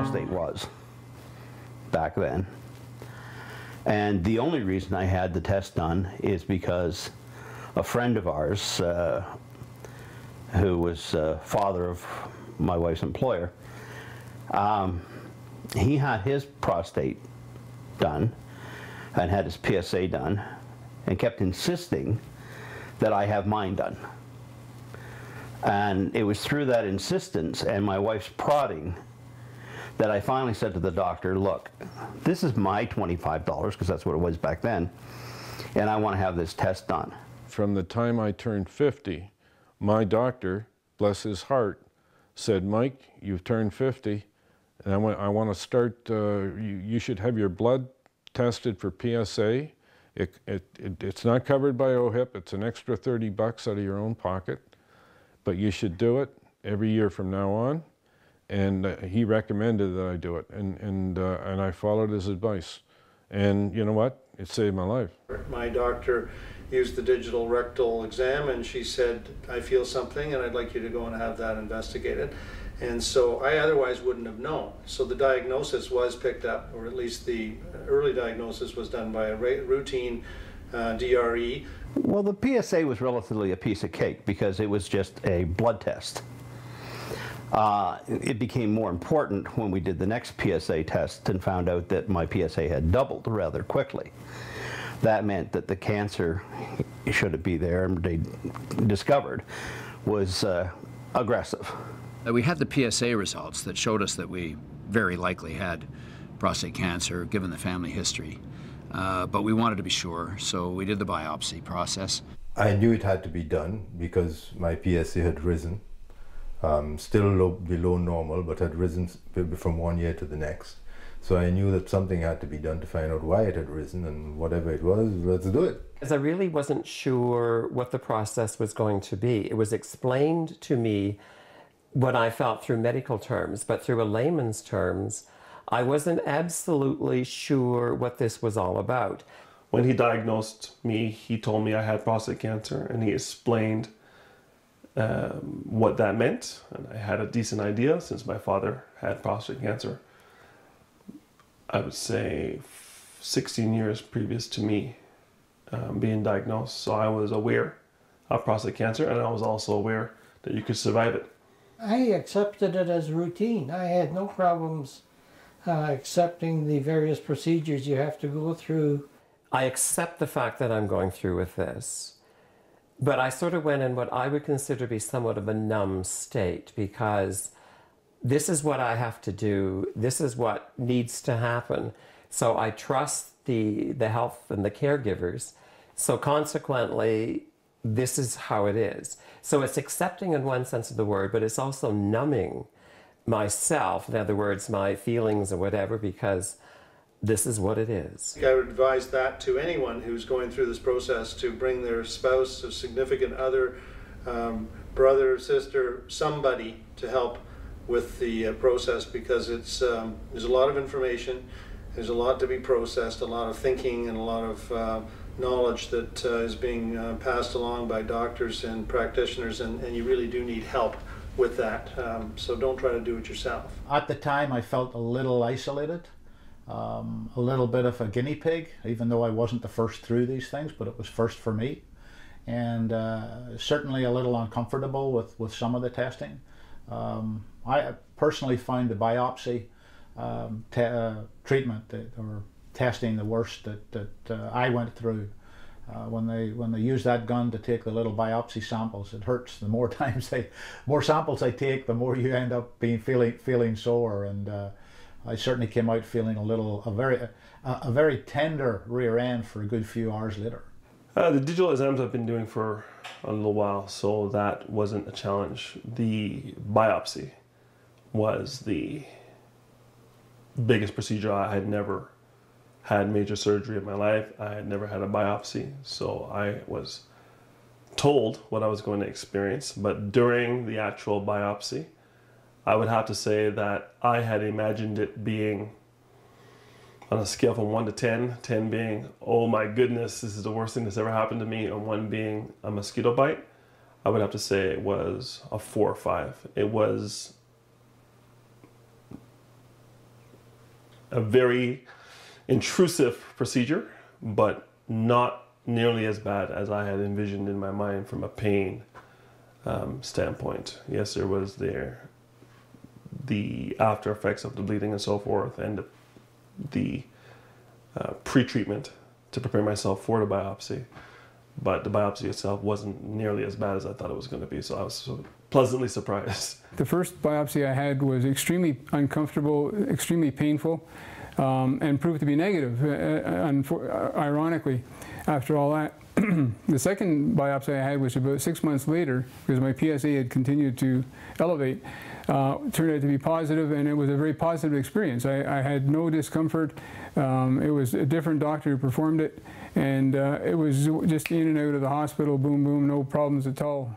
prostate was back then. And the only reason I had the test done is because a friend of ours, who was father of my wife's employer, he had his prostate done and had his PSA done and kept insisting that I have mine done. And it was through that insistence and my wife's prodding that I finally said to the doctor, look, this is my $25, because that's what it was back then, and I want to have this test done. From the time I turned 50, my doctor, bless his heart, said, Mike, you've turned 50, and I want to start, you should have your blood tested for PSA. It's not covered by OHIP, it's an extra $30 out of your own pocket, but you should do it every year from now on. And he recommended that I do it, and I followed his advice. And you know what? It saved my life. My doctor used the digital rectal exam, and she said, I feel something, and I'd like you to go and have that investigated. And so I otherwise wouldn't have known. So the diagnosis was picked up, or at least the early diagnosis was done by a routine DRE. Well, the PSA was relatively a piece of cake because it was just a blood test. It became more important when we did the next PSA test and found out that my PSA had doubled rather quickly. That meant that the cancer, should it be there, they discovered, was aggressive. We had the PSA results that showed us that we very likely had prostate cancer, given the family history. But we wanted to be sure, so we did the biopsy process. I knew it had to be done because my PSA had risen. Still below normal, but had risen from one year to the next. So I knew that something had to be done to find out why it had risen, and whatever it was, let's do it. As I really wasn't sure what the process was going to be. It was explained to me what I felt through medical terms, but through a layman's terms, I wasn't absolutely sure what this was all about. When he diagnosed me, he told me I had prostate cancer, and he explained what that meant, and I had a decent idea since my father had prostate cancer. I would say 16 years previous to me being diagnosed, so I was aware of prostate cancer, and I was also aware that you could survive it. I accepted it as routine. I had no problems accepting the various procedures you have to go through. I accept the fact that I'm going through with this. But I sort of went in what I would consider to be somewhat of a numb state, because this is what I have to do. This is what needs to happen. So I trust the health and the caregivers. So consequently, this is how it is. So it's accepting in one sense of the word, but it's also numbing myself, in other words, my feelings or whatever, because this is what it is. I would advise that to anyone who's going through this process, to bring their spouse, a significant other, brother, sister, somebody to help with the process, because it's there's a lot of information, there's a lot to be processed, a lot of thinking, and a lot of knowledge that is being passed along by doctors and practitioners, and you really do need help with that. So don't try to do it yourself. At the time, I felt a little isolated. A little bit of a guinea pig, even though I wasn't the first through these things, but it was first for me. And certainly a little uncomfortable with some of the testing. I personally found the biopsy treatment or testing the worst that I went through. When they use that gun to take the little biopsy samples, it hurts. The more more samples they take, the more you end up feeling sore. And I certainly came out feeling a very tender rear end for a good few hours later. The digital exams I've been doing for a little while, so that wasn't a challenge. The biopsy was the biggest procedure. I had never had major surgery in my life. I had never had a biopsy, so I was told what I was going to experience. But during the actual biopsy, I would have to say that I had imagined it being on a scale from 1 to 10, 10 being, oh my goodness, this is the worst thing that's ever happened to me, and 1 being a mosquito bite. I would have to say it was a 4 or 5. It was a very intrusive procedure, but not nearly as bad as I had envisioned in my mind from a pain standpoint. Yes, there was the after effects of the bleeding and so forth, and the pre-treatment to prepare myself for the biopsy. But the biopsy itself wasn't nearly as bad as I thought it was going to be, so I was pleasantly surprised. The first biopsy I had was extremely uncomfortable, extremely painful, and proved to be negative, ironically, after all that. The second biopsy I had was about 6 months later, because my PSA had continued to elevate. Turned out to be positive, and it was a very positive experience. I had no discomfort. It was a different doctor who performed it, and it was just in and out of the hospital, boom, boom, no problems at all.